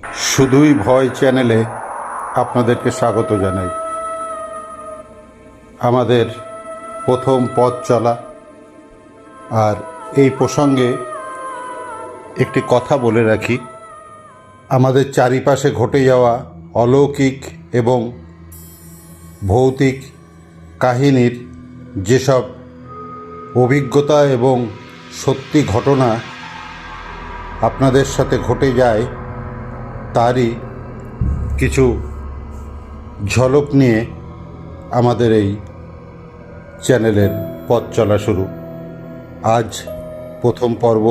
শুধুই ভয় চ্যানেলে আপনাদেরকে স্বাগত জানাই। আমাদের প্রথম পথ চলা, আর এই প্রসঙ্গে একটি কথা বলে রাখি। আমাদের চারিপাশে ঘটে যাওয়া অলৌকিক এবং ভৌতিক কাহিনীর যেসব অভিজ্ঞতা এবং সত্যি ঘটনা আপনাদের সাথে ঘটে যায়, তারই কিছু ঝলক নিয়ে আমাদের এই চ্যানেলের পথ চলা শুরু। আজ প্রথম পর্ব।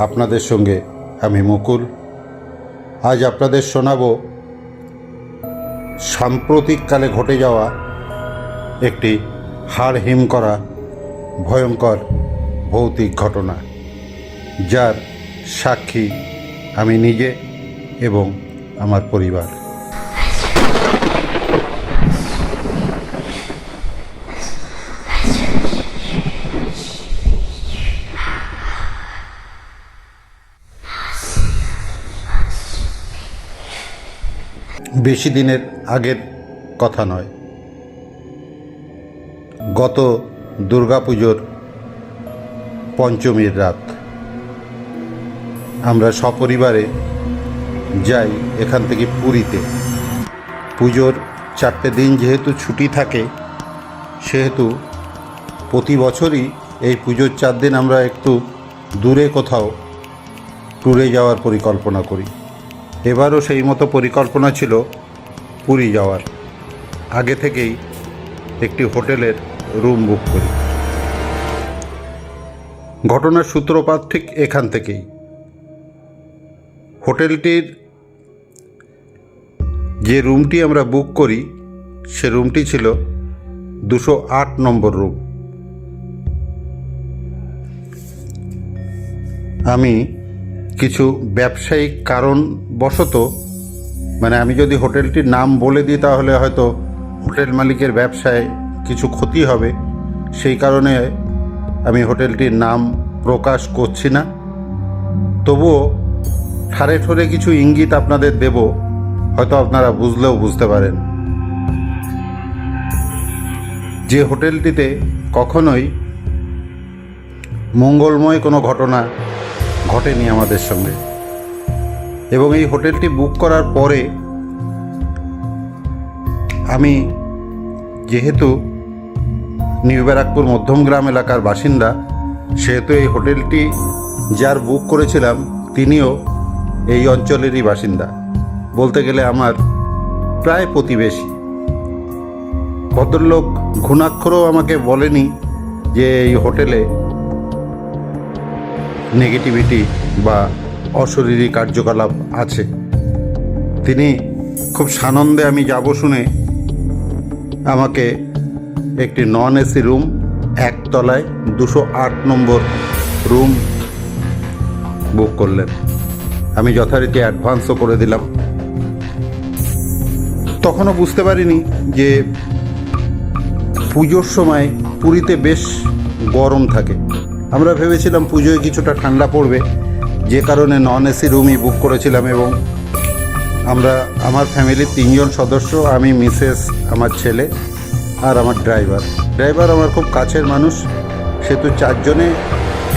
আপনাদের সঙ্গে আমি মুকুল। আজ আপনাদের শোনাব সাম্প্রতিককালে ঘটে যাওয়া একটি হাড় হিম করা ভয়ঙ্কর ভৌতিক ঘটনা, যার সাক্ষী আমি নিজে এবং আমার পরিবার। বেশি দিনের আগের কথা নয়, গত দুর্গাপুজোর পঞ্চমীর রাত আমরা সপরিবারে যাই এখান থেকে পুরীতে। পুজোর 4টে দিন যেহেতু ছুটি থাকে, সেহেতু প্রতি বছরই এই পুজোর 4 দিন আমরা একটু দূরে কোথাও ট্যুরে যাওয়ার পরিকল্পনা করি। এবারও সেই মতো পরিকল্পনা ছিল পুরী যাওয়ার। আগে থেকেই একটি হোটেলের রুম বুক করি। ঘটনার সূত্রপাত ঠিক এখান থেকেই। হোটেলটির যে রুমটি আমরা বুক করি, সে রুমটি ছিল 208 নম্বর রুম। আমি কিছু ব্যবসায়িক কারণবশত, আমি যদি হোটেলটির নাম বলে দিই তাহলে হয়তো হোটেল মালিকের ব্যবসায় কিছু ক্ষতি হবে, সেই কারণে আমি হোটেলটির নাম প্রকাশ করছি না। তবুও ঠারে ঠোরে কিছু ইঙ্গিত আপনাদের দেব, হয়তো আপনারা বুঝলেও বুঝতে পারেন। যে হোটেলটিতে কখনোই মঙ্গলময় কোনো ঘটনা ঘটেনি আমাদের সঙ্গে, এবং এই হোটেলটি বুক করার পরে আমি যেহেতু নিউ ব্যারাকপুর মধ্যমগ্রাম এলাকার বাসিন্দা, সেহেতু এই হোটেলটি যার বুক করেছিলাম তিনিও এই অঞ্চলেরই বাসিন্দা, বলতে গেলে আমার প্রায় প্রতিবেশী। ভদ্রলোক ঘুণাক্ষরেও আমাকে বলেনি যে এই হোটেলে নেগেটিভিটি বা অশরীরী কার্যকলাপ আছে। তিনি খুব সানন্দে আমি যাব শুনে আমাকে একটি নন এসি রুম, একতলায় 208 নম্বর রুম বুক করলেন। আমি যথারীতি অ্যাডভান্সও করে দিলাম। তখনও বুঝতে পারিনি যে পুজোর সময় পুরীতে বেশ গরম থাকে। আমরা ভেবেছিলাম পুজোয় কিছুটা ঠান্ডা পড়বে, যে কারণে নন এসি রুমই বুক করেছিলাম। এবং আমার ফ্যামিলির 3 জন সদস্য, আমি, মিসেস, আমার ছেলে আর আমার ড্রাইভার আমার খুব কাছের মানুষ, সেহেতু 4 জনে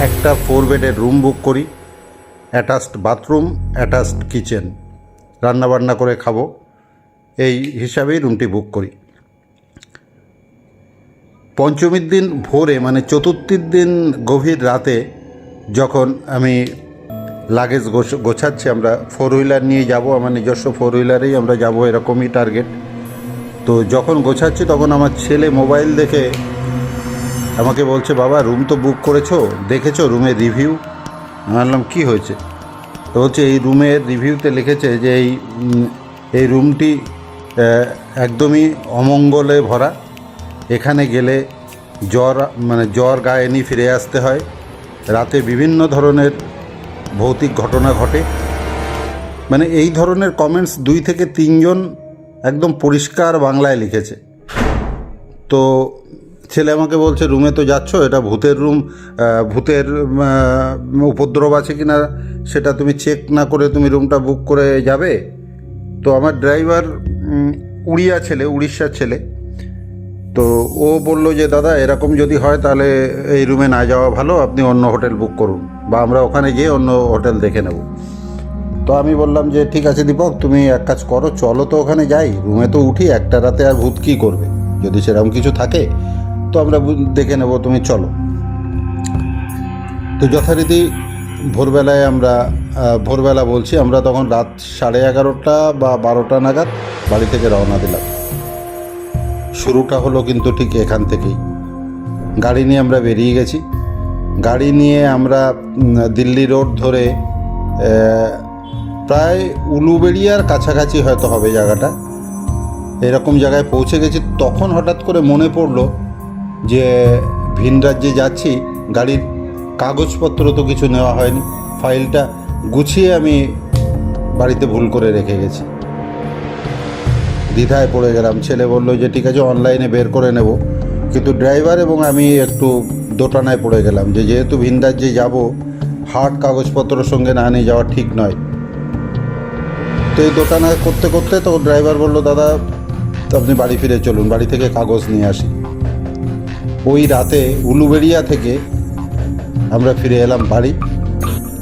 একটা 4 বেডের রুম বুক করি। অ্যাটাচড বাথরুম, অ্যাটাচড কিচেন, রান্নাবান্না করে খাবো, এই হিসাবেই রুমটি বুক করি। পঞ্চমীর দিন ভোরে, চতুর্থীর দিন গভীর রাতে, যখন আমি লাগেজ গোছাচ্ছি, আমরা 4 হুইলার নিয়ে যাব, আমার নিজস্ব 4 হুইলারেই আমরা যাব, এরকমই টার্গেট। তো যখন গোছাচ্ছি তখন আমার ছেলে মোবাইল দেখে আমাকে বলছে, বাবা রুম তো বুক করেছো, দেখেছো রুমের রিভিউ? আমি বললাম কী হয়েছে? তো বলছে এই রুমের রিভিউতে লিখেছে যে এই রুমটি একদমই অমঙ্গলে ভরা, এখানে গেলে জ্বর গায়ে নিয়ে ফিরে আসতে হয়, রাতে বিভিন্ন ধরনের ভৌতিক ঘটনা ঘটে। এই ধরনের কমেন্টস 2 থেকে 3 জন একদম পরিষ্কার বাংলায় লিখেছে। তো ছেলে আমাকে বলছে রুমে তো যাচ্ছ, এটা ভূতের রুম, ভূতের উপদ্রব আছে কি না সেটা তুমি চেক না করে তুমি রুমটা বুক করে যাবে। তো আমার ড্রাইভার উড়িষ্যার ছেলে, তো ও বলল যে দাদা এরকম যদি হয় তাহলে এই রুমে না যাওয়া ভালো, আপনি অন্য হোটেল বুক করুন বা আমরা ওখানে গিয়ে অন্য হোটেল দেখে নেব। তো আমি বললাম যে ঠিক আছে দীপক, তুমি এক কাজ করো, চলো তো ওখানে যাই, রুমে তো উঠি, একটা রাতে আর ভূত কী করবে, যদি সেরকম কিছু থাকে তো আমরা দেখে নেব, তুমি চলো। তো যথারীতি ভোরবেলায় আমরা ভোরবেলা বলছি, আমরা তখন রাত 11:30 বা 12টা নাগাদ বাড়ি থেকে রওনা দিলাম। শুরুটা হলো কিন্তু ঠিক এখান থেকেই। গাড়ি নিয়ে আমরা বেরিয়ে গেছি। গাড়ি নিয়ে আমরা দিল্লি রোড ধরে প্রায় উলুবেড়িয়ার কাছাকাছি হয়তো হবে জায়গাটা, এরকম জায়গায় পৌঁছে গেছি। তখন হঠাৎ করে মনে পড়লো যে ভিন রাজ্যে যাচ্ছি, গাড়ির কাগজপত্র তো কিছু নেওয়া হয়নি, ফাইলটা গুছিয়ে আমি বাড়িতে ভুল করে রেখে গেছি। দ্বিধায় পড়ে গেলাম। ছেলে বলল যে ঠিক আছে অনলাইনে বের করে নেব, কিন্তু ড্রাইভার এবং আমি একটু দোটানায় পড়ে গেলাম যে যেহেতু ভিন রাজ্যে যাব, হার্ড কাগজপত্র সঙ্গে না নিয়ে যাওয়া ঠিক নয়। তো এই দোটানা করতে করতে তো ড্রাইভার বলল দাদা আপনি বাড়ি ফিরে চলুন, বাড়ি থেকে কাগজ নিয়ে আসি। ওই রাতে উলুবেড়িয়া থেকে আমরা ফিরে এলাম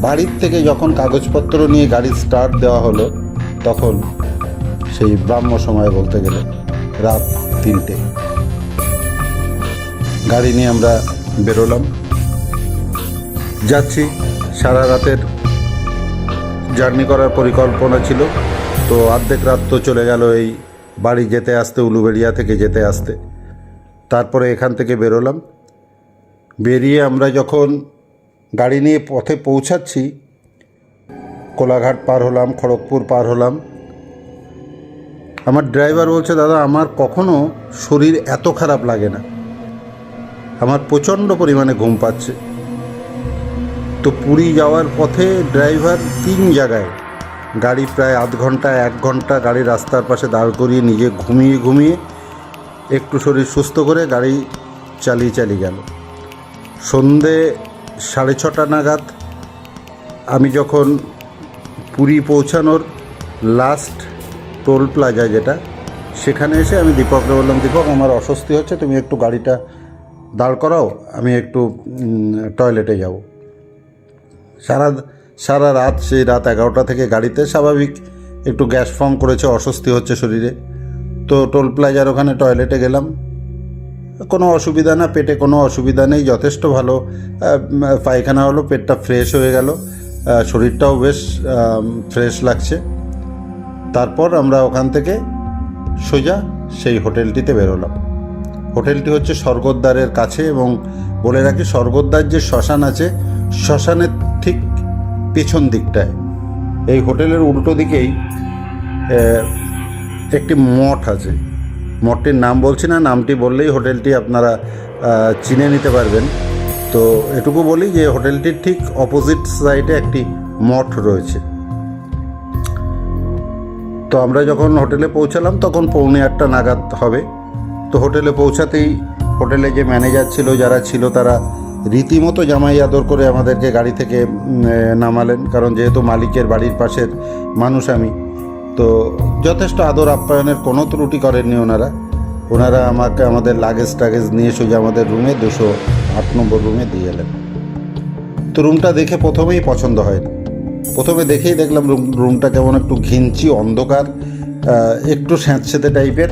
বাড়ির থেকে যখন কাগজপত্র নিয়ে গাড়ি স্টার্ট দেওয়া হলো, তখন সেই ব্রাহ্ম সময় বলতে গেলে রাত 3টে। গাড়ি নিয়ে আমরা বেরোলাম, যাচ্ছি। সারা রাতের জার্নি করার পরিকল্পনা ছিল, তো অর্ধেক রাত তো চলে গেল এই বাড়ি যেতে আসতে, উলুবেড়িয়া থেকে যেতে আসতে। তারপরে এখান থেকে বেরোলাম। বেরিয়ে আমরা যখন গাড়ি নিয়ে পথে পৌঁছাচ্ছি, কোলাঘাট পার হলাম, খড়গপুর পার হলাম। আমার ড্রাইভার বলছে দাদা আমার কখনো শরীর এত খারাপ লাগে না, আমার প্রচণ্ড পরিমাণে ঘুম পাচ্ছে। তো পুরী যাওয়ার পথে ড্রাইভার 3 জায়গায় গাড়ি প্রায় আধ ঘন্টা 1 ঘন্টা গাড়ি রাস্তার পাশে দাঁড় করিয়ে নিজে ঘুমিয়ে একটু শরীর সুস্থ করে গাড়ি চালিয়ে গেল। সন্ধে 6:30 নাগাদ আমি যখন পুরী পৌঁছানোর লাস্ট টোল প্লাজা যেটা, সেখানে এসে আমি দীপককে বললাম দীপক আমার অস্বস্তি হচ্ছে, তুমি একটু গাড়িটা দাঁড় করাও, আমি একটু টয়লেটে যাব। সারা রাত, সেই রাত 11টা থেকে গাড়িতে, স্বাভাবিক একটু গ্যাস ফর্ম করেছে, অস্বস্তি হচ্ছে শরীরে। তো টোল প্লাজার ওখানে টয়লেটে গেলাম, কোনো অসুবিধা না, পেটে কোনো অসুবিধা নেই, যথেষ্ট ভালো পায়খানা হলো, পেটটা ফ্রেশ হয়ে গেল, শরীরটাও বেশ ফ্রেশ লাগছে। তারপর আমরা ওখান থেকে সোজা সেই হোটেলটিতে বেরোলাম। হোটেলটি হচ্ছে স্বর্গদ্বারের কাছে, এবং বলে রাখি স্বর্গদ্বার যে শ্মশান আছে, শ্মশানের ঠিক পেছন দিকটায় এই হোটেলের উল্টো দিকেই একটি মঠ আছে। মঠটির নাম বলছি না, নামটি বললেই হোটেলটি আপনারা চিনে নিতে পারবেন। তো এটুকু বলি যে হোটেলটির ঠিক অপোজিট সাইডে একটি মঠ রয়েছে। তো আমরা যখন হোটেলে পৌঁছালাম তখন 7:45 নাগাদ হবে। তো হোটেলে পৌঁছাতেই হোটেলে যে ম্যানেজার ছিল, যারা ছিল, তারা রীতিমতো জামাই আদর করে আমাদেরকে গাড়ি থেকে নামালেন, কারণ যেহেতু মালিকের বাড়ির পাশের মানুষ আমি, তো যথেষ্ট আদর আপ্যায়নের কোনো ত্রুটি করেননি ওনারা আমাকে আমাদের লাগেজ নিয়ে সোজা আমাদের রুমে 208 নম্বর রুমে দিয়ে এলেন। তো রুমটা দেখে প্রথমেই পছন্দ হয়নি। প্রথমে দেখেই দেখলাম রুমটা কেমন একটু ঘিঞ্চি, অন্ধকার, একটু স্যাঁতস্যাঁতে টাইপের,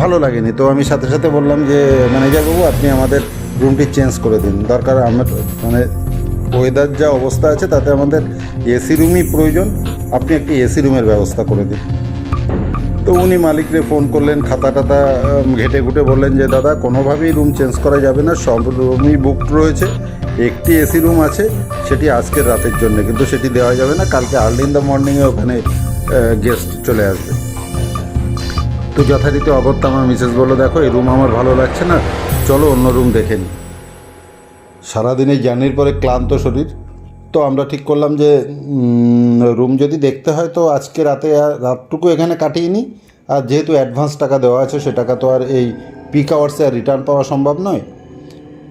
ভালো লাগেনি। তো আমি সাথে সাথে বললাম যে ম্যানেজারবাবু আপনি আমাদের রুমটি চেঞ্জ করে দিন, দরকার আমার ওয়েদার যা অবস্থা আছে তাতে আমাদের এসি রুমই প্রয়োজন, আপনি একটি এসি রুমের ব্যবস্থা করে দিন। তো উনি মালিকরে ফোন করলেন, খাতা টাতা ঘেটে ঘুটে বললেন যে দাদা কোনোভাবেই রুম চেঞ্জ করা যাবে না, সব রুমই বুকড রয়েছে, একটি এসি রুম আছে, সেটি আজকের রাতের জন্য, কিন্তু সেটি দেওয়া যাবে না, কালকে আর্লি ইন দ্য মর্নিংয়ে ওখানে গেস্ট চলে আসবে। তো যথারীতি অগত্যা আমার মিসেস বললো দেখো এই রুম আমার ভালো লাগছে না, চলো অন্য রুম দেখে নিই। সারাদিনের জার্নির পরে ক্লান্ত শরীর, তো আমরা ঠিক করলাম যে রুম যদি দেখতে হয় তো আজকে রাতটুকু এখানে কাটিয়ে নিই, আর যেহেতু অ্যাডভান্স টাকা দেওয়া আছে সে টাকা তো আর এই পিক আওয়ার্সে আর রিটার্ন পাওয়া সম্ভব নয়।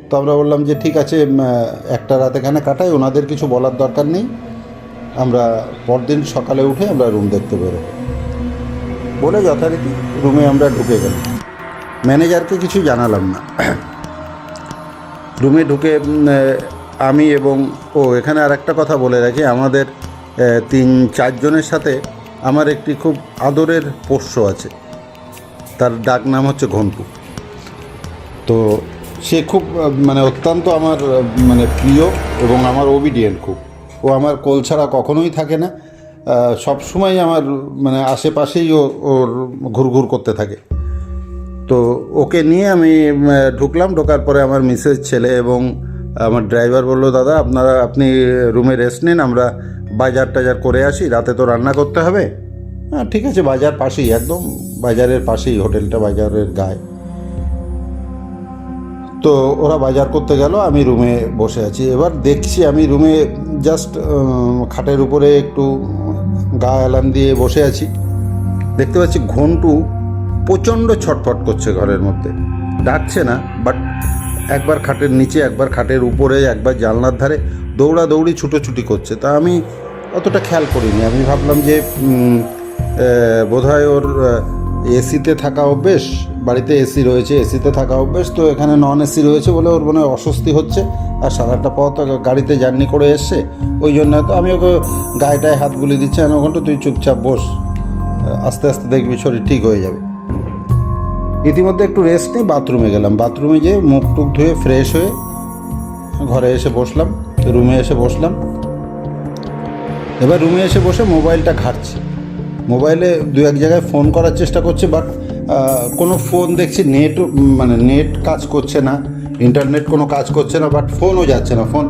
তো আমরা বললাম যে ঠিক আছে, একটা রাত এখানে কাটাই, ওনাদের কিছু বলার দরকার নেই, আমরা পরদিন সকালে উঠে আমরা রুম দেখতে বেরোবো বলে যথারীতি রুমে আমরা ঢুকে গেলাম। ম্যানেজারকে কিছু জানালাম না। রুমে ঢুকে আমি এবং এখানে আর একটা কথা বলে রাখি, আমাদের 3-4 জনের সাথে আমার একটি খুব আদরের পোষ্য আছে, তার ডাক নাম হচ্ছে ঘন্টু। তো সে খুব মানে অত্যন্ত আমার মানে প্রিয় এবং আমার ওবিডিয়েন্ট খুব। ও আমার কোল ছাড়া কখনোই থাকে না, সবসময় আমার মানে আশেপাশেই ওর ঘুরঘুর করতে থাকে। তো ওকে নিয়ে আমি ঢুকলাম। ঢোকার পরে আমার মিসেস, ছেলে এবং আমার ড্রাইভার বলল, দাদা আপনি রুমে রেস্ট নিন, আমরা বাজার টাজার করে আসি, রাতে তো রান্না করতে হবে। হ্যাঁ ঠিক আছে, বাজার পাশেই, একদম বাজারের পাশেই হোটেলটা, বাজারের গায়ে। তো ওরা বাজার করতে গেল, আমি রুমে বসে আছি। এবার দেখছি আমি রুমে জাস্ট খাটের উপরে একটু গা এলান দিয়ে বসে আছি, দেখতে পাচ্ছি ঘন্টু প্রচণ্ড ছটফট করছে ঘরের মধ্যে, ডাকছে না, বাট একবার খাটের নিচে, একবার খাটের উপরে, একবার জানলার ধারে দৌড়াদৌড়ি ছুটোছুটি করছে। তা আমি অতটা খেয়াল করিনি, আমি ভাবলাম যে বোধহয় ওর এসিতে থাকা অভ্যেস, বাড়িতে এসি রয়েছে, এসিতে থাকা অভ্যেস, তো এখানে নন এসি রয়েছে বলে ওর মনে অস্বস্তি হচ্ছে, আর সারাটা পথ গাড়িতে জার্নি করে এসছে, ওই জন্য তো আমি ওকে গায়েটায় হাত বুলিয়ে দিচ্ছি, আমি ওখানটা তুই চুপচাপ বস, আস্তে আস্তে দেখবি শরীর ঠিক হয়ে যাবে। ইতিমধ্যে একটু রেস্ট নিয়ে বাথরুমে গেলাম, বাথরুমে যেয়ে মুখ টুক ধুয়ে ফ্রেশ হয়ে ঘরে এসে বসলাম, রুমে এসে বসলাম। এবার রুমে এসে বসে মোবাইলটা ঘাঁটছি, মোবাইলে 2-1 জায়গায় ফোন করার চেষ্টা করছে, বাট কোনো ফোন দেখছি নেট কাজ করছে না, ইন্টারনেট কোনো কাজ করছে না, বাট ফোনও যাচ্ছে না, ফোন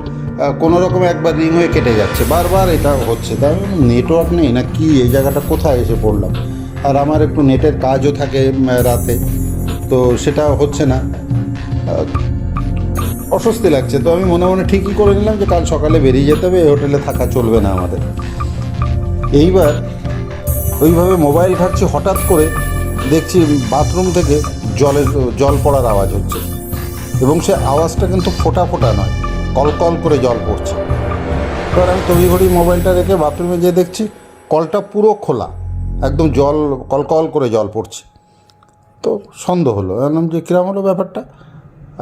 কোনো রকমে একবার রিং হয়ে কেটে যাচ্ছে, বারবার এটা হচ্ছে। তাই নেটওয়ার্ক নেই না কি, এই জায়গাটা কোথায় এসে পড়লাম। আর আমার একটু নেটের কাজও থাকে রাতে, তো সেটা হচ্ছে না, অস্বস্তি লাগছে। তো আমি মনে মনে ঠিকই করে নিলাম যে কাল সকালে বেরিয়ে যেতে হবে, এই হোটেলে থাকা চলবে না আমাদের। এইবার ওইভাবে মোবাইল ঘাটছি, হঠাৎ করে দেখছি বাথরুম থেকে জল পড়ার আওয়াজ হচ্ছে, এবং সে আওয়াজটা কিন্তু ফোঁটা ফোঁটা নয়, কলকল করে জল পড়ছে। এবার আমি তড়িঘড়ি মোবাইলটা রেখে বাথরুমে যেয়ে দেখছি কলটা পুরো খোলা, একদম জল কলকল করে জল পড়ছে। তো সন্দেহ হলো, বললাম যে কীরকম হলো ব্যাপারটা,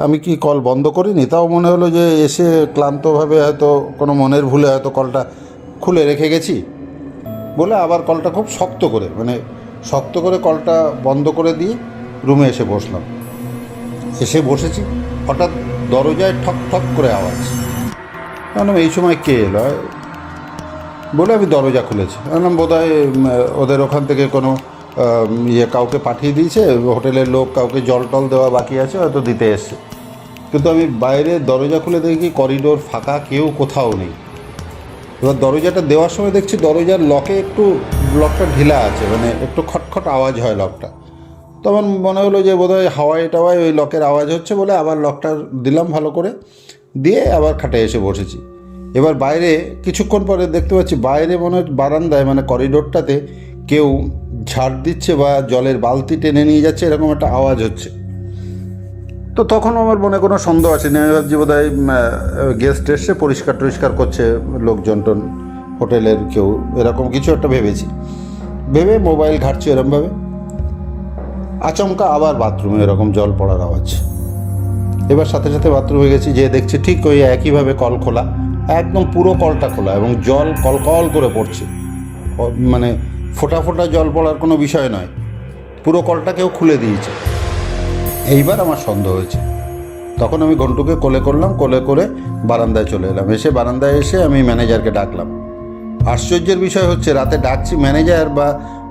আমি কি কল বন্ধ করিনি? তাও মনে হলো যে এসে ক্লান্তভাবে হয়তো কোনো মনের ভুলে হয়তো কলটা খুলে রেখে গেছি বলে আবার কলটা খুব শক্ত করে কলটা বন্ধ করে দিয়ে রুমে এসে বসলাম। এসে বসেছি, হঠাৎ দরজায় ঠক ঠক করে আওয়াজ। বললাম এই সময় কে এলো বলে আমি দরজা খুলেছি, বললাম বোধহয় ওদের ওখান থেকে কোনো কাউকে পাঠিয়ে দিয়েছে, হোটেলের লোক কাউকে জল টল দেওয়া বাকি আছে, হয়তো দিতে এসছে। কিন্তু আমি বাইরে দরজা খুলে দেখি করিডোর ফাঁকা, কেউ কোথাও নেই। এবার দরজাটা দেওয়ার সময় দেখছি দরজার লকটা ঢিলা আছে, একটু খটখট আওয়াজ হয় লকটা। তখন মনে হলো যে বোধহয় হাওয়ায় টাওয়ায় ওই লকের আওয়াজ হচ্ছে বলে আবার লকটা দিলাম ভালো করে, দিয়ে আবার খাটে এসে বসেছি। এবার বাইরে কিছুক্ষণ পরে দেখতে পাচ্ছি বাইরে মনে হয় বারান্দায় করিডোরটাতে কেউ ঝাড় দিচ্ছে বা জলের বালতি টেনে নিয়ে যাচ্ছে, এরকম একটা আওয়াজ হচ্ছে। তো তখন আমার মনে কোনো সন্দেহ আছে না, আমি ভাবছি বোধহয় গেস্ট এসে পরিষ্কার টরিষ্কার করছে লোকজনটন, হোটেলের কেউ, এরকম কিছু একটা ভেবে মোবাইল ঘাটছি এরকমভাবে। আচমকা আবার বাথরুমে এরকম জল পড়ার আওয়াজ। এবার সাথে সাথে বাথরুমে গেছি, যেয়ে দেখছি ঠিক ওই একইভাবে কল খোলা, একদম পুরো কলটা খোলা, এবং জল কলকল করে পড়ছে, ফোঁটা ফোঁটা জল পড়ার কোনো বিষয় নয়, পুরো কলটা কেউ খুলে দিয়েছে। এইবার আমার সন্দেহ হয়েছে, তখন আমি ঘন্টুকে কোলে করলাম, কোলে করে বারান্দায় চলে এলাম। বারান্দায় এসে আমি ম্যানেজারকে ডাকলাম। আশ্চর্যের বিষয় হচ্ছে, রাতে ডাকছি ম্যানেজার বা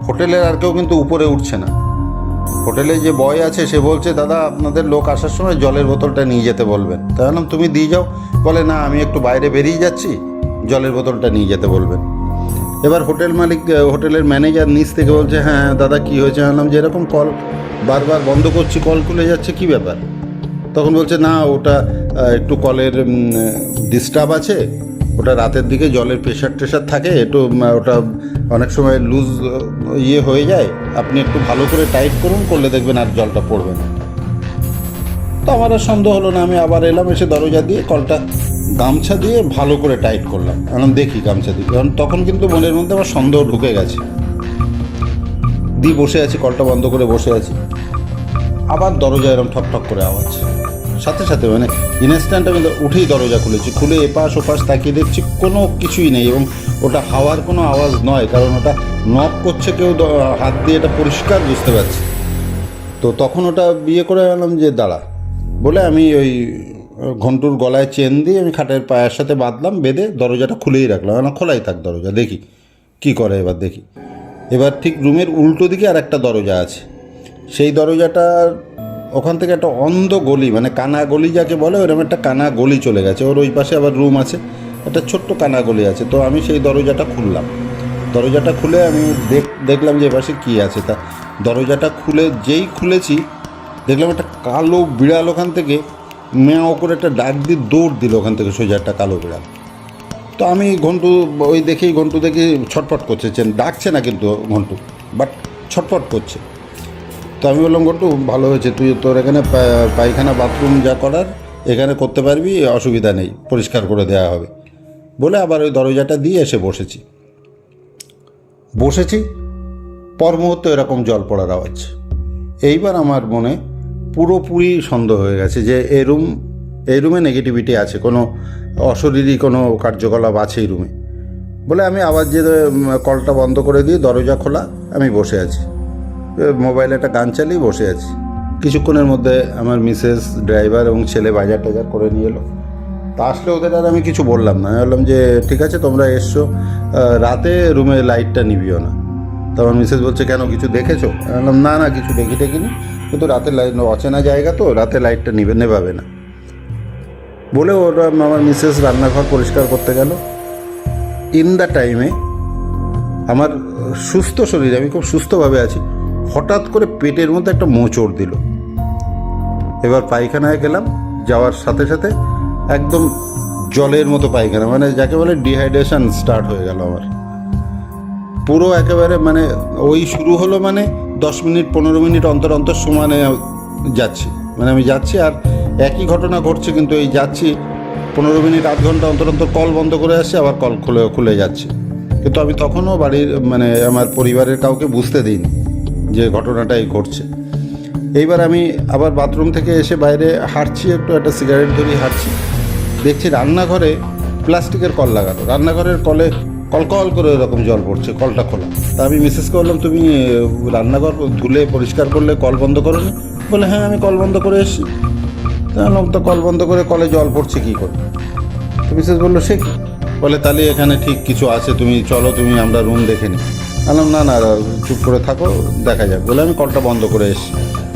হোটেলের আর কেউ কিন্তু উপরে উঠছে না। হোটেলে যে বয় আছে সে বলছে, দাদা আপনাদের লোক আসার সময় জলের বোতলটা নিয়ে যেতে বলবেন। তাই বললাম তুমি দিয়ে যাও, বলে না আমি একটু বাইরে বেরিয়ে যাচ্ছি, জলের বোতলটা নিয়ে যেতে বলবেন। এবার হোটেলের ম্যানেজার নিচ থেকে বলছে, হ্যাঁ দাদা কী হয়েছে? বললাম যে এরকম কল বারবার বন্ধ করছি, কল খুলে যাচ্ছে, কী ব্যাপার? তখন বলছে না ওটা একটু কলের ডিস্টার্ব আছে, ওটা রাতের দিকে জলের প্রেশার থাকে একটু, ওটা অনেক সময় লুজ হয়ে যায়, আপনি একটু ভালো করে টাইট করলে দেখবেন আর জলটা পড়বে না। তো আমার আর সন্দেহ হলো না, আমি আবার এলাম, এসে দরজা দিয়ে কলটা গামছা দিয়ে ভালো করে টাইট করলাম। এখন দেখি গামছা দিয়ে, কারণ তখন কিন্তু মনের মধ্যে আমার সন্দেহ ঢুকে গেছে। দিয়ে বসে আছি, কলটা বন্ধ করে বসে আছি, আবার দরজা এরকম ঠক ঠক করে আওয়াজ, সাথে সাথে মানে ইনস্ট্যান্ট আমি উঠেই দরজা খুলেছি, খুলে এপাশ ওপাশ তাকিয়ে দেখছি কোনো কিছুই নেই, এবং ওটা হাওয়ার কোনো আওয়াজ নয়, কারণ ওটা নক করছে কেউ হাত দিয়ে, এটা পরিষ্কার বুঝতে পারছি। তো তখন ওটা বিয়ে করে গেলাম যে দাঁড়া বলে আমি ওই ঘন্টুর গলায় চেন দিয়ে আমি খাটের পায়ের সাথে বাঁধলাম, বেঁধে দরজাটা খুলেই রাখলাম, না খোলাই থাক দরজা, দেখি কি করে এবার দেখি। এবার ঠিক রুমের উল্টো দিকে আর একটা দরজা আছে, সেই দরজাটার ওখান থেকে একটা অন্ধ গলি, মানে কানা গলি যাকে বলে, ওরকম একটা কানা গলি চলে গেছে, ওর ওই পাশে আবার রুম আছে, একটা ছোট্ট কানা গলি আছে। তো আমি সেই দরজাটা খুললাম, দরজাটা খুলে আমি দেখলাম যে এপাশে কী আছে। তা দরজাটা খুলে যেই খুলেছি দেখলাম একটা কালো বিড়াল ওখান থেকে মেয়াও করে একটা ডাক দিয়ে দৌড় দিল ওখান থেকে, সোজা একটা কালো বিড়াল। তো আমি ঘন্টু ওই দেখেই, ঘন্টু দেখি ছটফট করছে, ডাকছে না কিন্তু ঘন্টু, বাট ছটফট করছে। তো আমি বললাম ঘন্টু ভালো হয়েছে, তুই তোর এখানে পায়খানা বাথরুম যা করার এখানে করতে পারবি, অসুবিধা নেই, পরিষ্কার করে দেওয়া হবে বলে আবার ওই দরজাটা দিয়ে এসে বসেছি। পর মুহূর্তে এরকম জল পড়ার আওয়াজ। এইবার আমার মনে পুরোপুরি সন্দেহ হয়ে গেছে যে এই রুমে নেগেটিভিটি আছে, কোনো অশরীরী কোনো কার্যকলাপ আছে এই রুমে বলে আমি আবার যে কলটা বন্ধ করে দিয়ে দরজা খোলা, আমি বসে আছি, মোবাইলে একটা গান চালিয়ে বসে আছি। কিছুক্ষণের মধ্যে আমার মিসেস, ড্রাইভার এবং ছেলে বাজার টাজার করে নিয়ে এলো। তা আসলে ওদের আর আমি কিছু বললাম না, আমি বললাম যে ঠিক আছে তোমরা এসছো, রাতে রুমে লাইটটা নিবিও না। তো আমার মিসেস বলছে কেন, কিছু দেখেছো? আমি বললাম না কিছু দেখিনি, কিন্তু রাতে লাইট, অচেনা জায়গা তো, রাতে লাইটটা নেভাবে না বলে ওরা আমার মিসেস রান্নাঘর পরিষ্কার করতে গেল। ইন দ্য টাইমে আমার সুস্থ শরীরে, আমি খুব সুস্থভাবে আছি, হঠাৎ করে পেটের মধ্যে একটা মোচড় দিল। এবার পায়খানায় গেলাম, যাওয়ার সাথে সাথে একদম জলের মতো পায়খানা, মানে যাকে বলে ডিহাইড্রেশন স্টার্ট হয়ে গেল আমার পুরো একেবারে। মানে ওই শুরু হলো, মানে 10 মিনিট 15 মিনিট অন্তর অন্তর সমানে যাচ্ছি, মানে আমি যাচ্ছি আর একই ঘটনা ঘটছে, কিন্তু এই যাচ্ছি 15 মিনিট আধ ঘন্টা অন্তর অন্তর কল বন্ধ করে আসছে, আবার কল খুলে যাচ্ছে। কিন্তু আমি তখনও বাড়ির, মানে আমার পরিবারের কাউকে বুঝতে দিইনি যে ঘটনাটাই ঘটছে। এইবার আমি আবার বাথরুম থেকে এসে বাইরে হাঁটছি, একটা সিগারেট ধরি হাঁটছি, দেখছি রান্নাঘরে প্লাস্টিকের কল লাগানো, রান্নাঘরের কলে কল করে এরকম জল পড়ছে, কলটা খোলা। তা আমি মিসেসকে বললাম তুমি রান্নাঘর ধুলে পরিষ্কার করলে কল বন্ধ করো নি? বলে হ্যাঁ আমি কল বন্ধ করে এসেছি। তা বললাম তো কল বন্ধ করে কলে জল পড়ছে কী করে? তো মিসেস বললো সে কি? বলে তাহলে এখানে ঠিক কিছু আছে, তুমি চলো, আমরা রুম দেখে নিই। বললাম না চুপ করে থাকো, দেখা যাক বলে আমি কলটা বন্ধ করে এসেছি।